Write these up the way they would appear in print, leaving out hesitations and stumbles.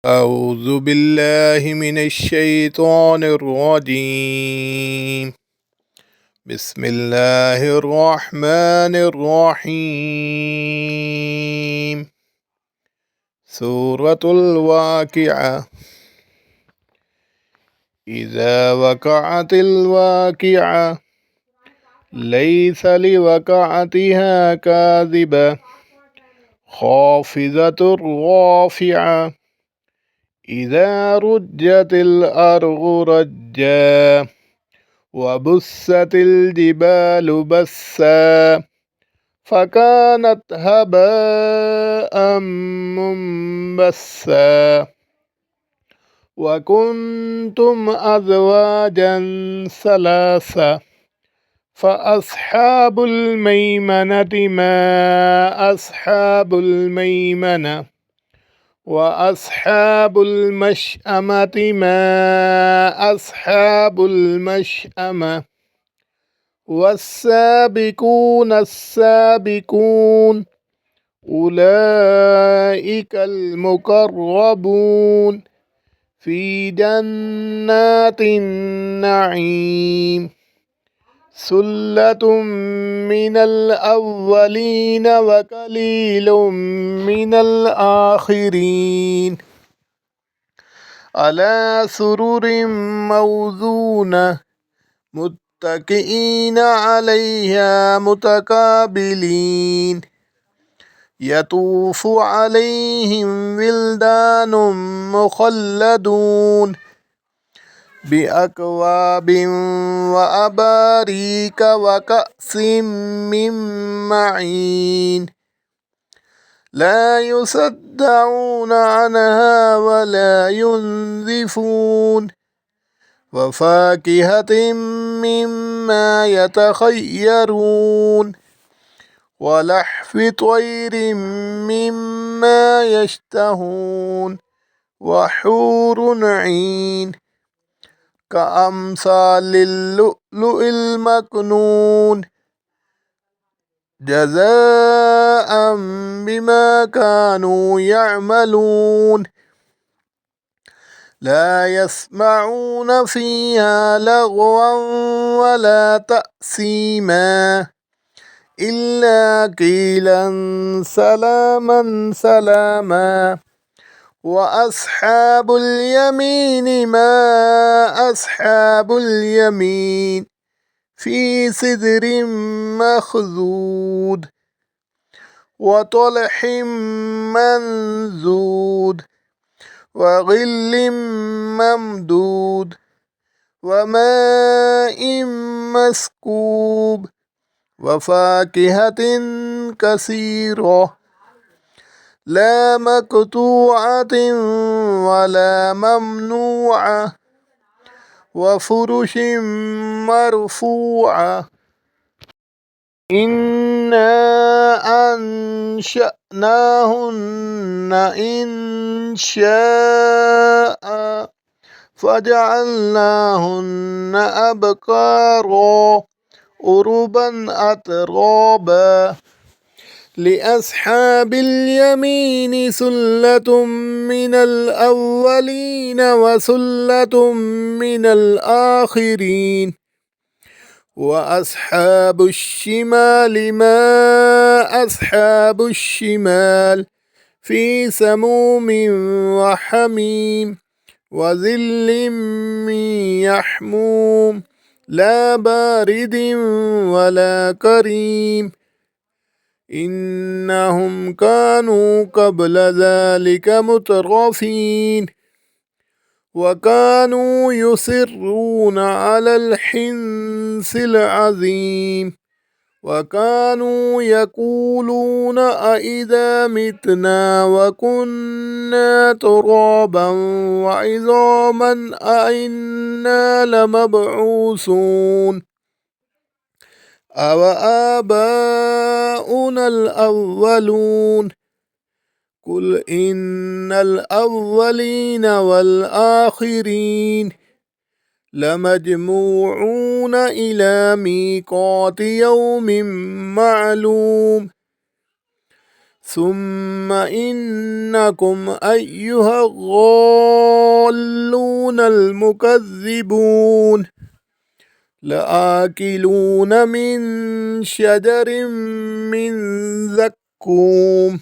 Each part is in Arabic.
أعوذ بالله من الشيطان الرجيم. بسم الله الرحمن الرحيم. سورة الواقعة. إذا وقعت الواقعة ليس لوقعتها كاذبة خافضة رافعة إذا رجت الأرض رجا وبست الجبال بسا فكانت هباء منبثا وكنتم أزواجا ثلاثة فأصحاب الميمنة ما أصحاب الميمنة وأصحاب المشأمة ما أصحاب المشأمة والسابقون السابقون أولئك المقربون في جنات النعيم ثلة من الأولين وقليل من الآخرين على سرر موضونة متكئين عليها متقابلين يطوف عليهم ولدان مخلدون بأكواب وأباريك وكأس من معين لا يصدعون عنها ولا ينزفون وفاكهة مما يتخيرون ولحم طير مما يشتهون وحور عين كأمثال اللؤلؤ المكنون جزاء بما كانوا يعملون لا يسمعون فيها لغوا ولا تأثيما إلا قيلا سلاما سلاما وأصحاب اليمين ما أصحاب اليمين في سدر مخضود وطلح منضود وظل ممدود وماء مسكوب وفاكهة كثيرة لا مقطوعة ولا ممنوعة وفرش مرفوعة إنا أنشأناهن إنشاء فجعلناهن أبكارا عربا أترابا لأصحاب اليمين سلة من الأولين وسلة من الآخرين وأصحاب الشمال ما أصحاب الشمال في سموم وحميم وظل من يحموم لا بارد ولا كريم إنهم كانوا قبل ذلك مترفين وكانوا يصرون على الحنث العظيم وكانوا يقولون أإذا متنا وكنا ترابا وعظاما أإنا لمبعوثون أوآباؤنا الأولون قل إن الأولين والآخرين لمجموعون إلى ميقات يوم معلوم ثم إنكم أيها الضالون المكذبون لآكلون من شجر من زقوم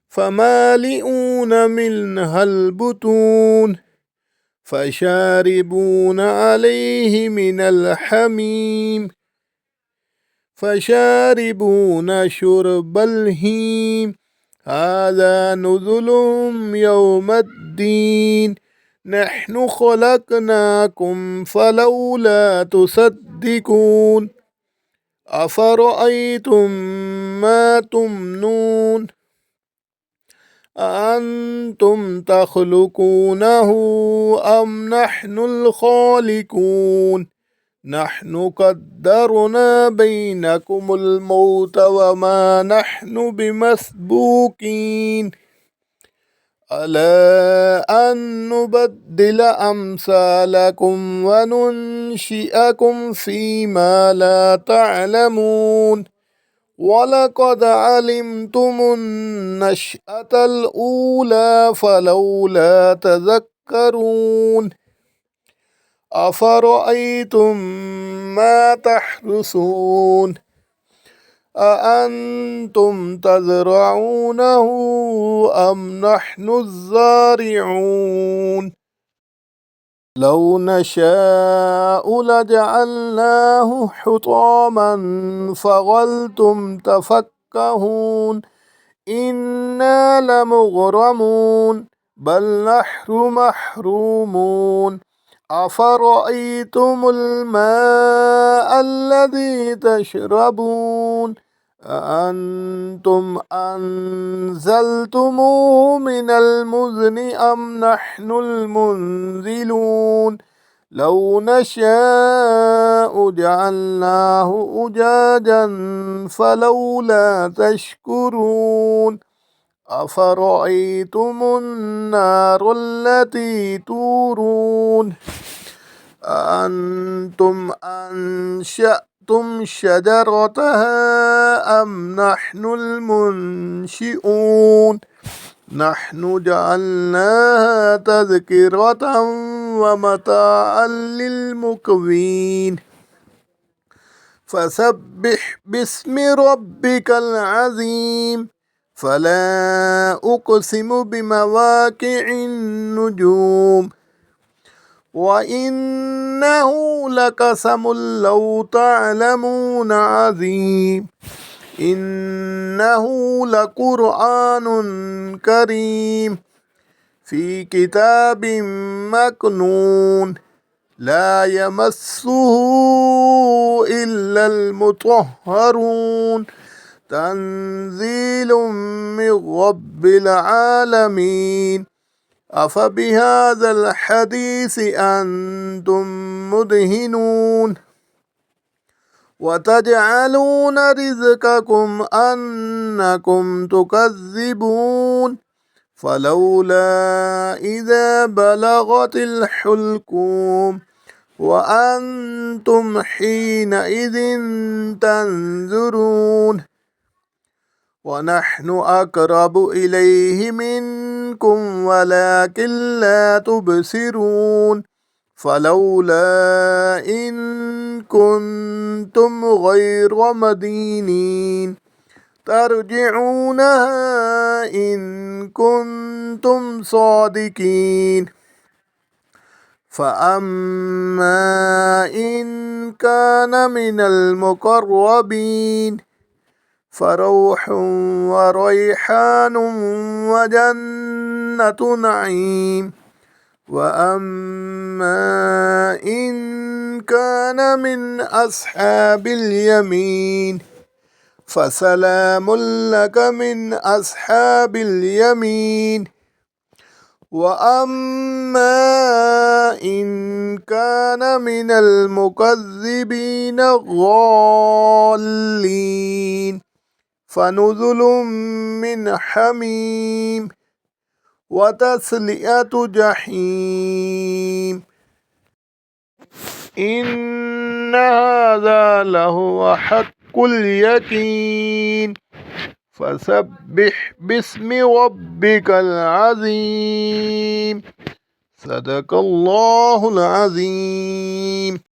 فمالئون منها البطون فشاربون عليه من الحميم فشاربون شرب الهيم هذا نزلهم يوم الدين نحن خلقناكم فلولا تصدقون أفرأيتم ما تمنون أأنتم تخلقونه أم نحن الخالقون نحن قدرنا بينكم الموت وما نحن بمسبوقين ألا أن نبدل أمثالكم وننشئكم فيما لا تعلمون ولقد علمتم النشأة الأولى فلولا تذكرون أفرأيتم ما تحرثون أأنتم تزرعونه أم نحن الزارعون لو نشاء لجعلناه حطاما فظلتم تفكهون إنا لمغرمون بل نحن محرومون أفرأيتم الماء الذي تشربون أأنتم أنزلتموه من المزن أم نحن المنزلون لو نشاء جعلناه أجاجا فلولا تشكرون أفرأيتم النار التي تورون أأنتم أنشأتم شجرتها أم نحن المنشئون نحن جعلناها تذكرة ومتاعا للمقوين فسبح باسم ربك العظيم فلا أقسم بمواقع النجوم وإنه لقسم لو تعلمون عظيم إنه لقرآن كريم في كتاب مكنون لا يمسه إلا المطهرون تنزيل من رب العالمين أفبهذا الحديث أنتم مدهنون وتجعلون رزقكم أنكم تكذبون فلولا إذا بلغت الحلقوم وأنتم حينئذ تنظرون ونحن أقرب إليه منكم ولكن لا تبصرون فلولا إن كنتم غير مدينين ترجعونها إن كنتم صادقين فأما إن كان من المقربين فروح وريحان وجنة نعيم وأما إن كان من أصحاب اليمين فسلام لك من أصحاب اليمين وأما إن كان من المكذبين الضالين فنزل من حميم وتسلية جحيم إن هذا لهو حق اليقين فسبح باسم ربك العظيم. صدق الله العظيم.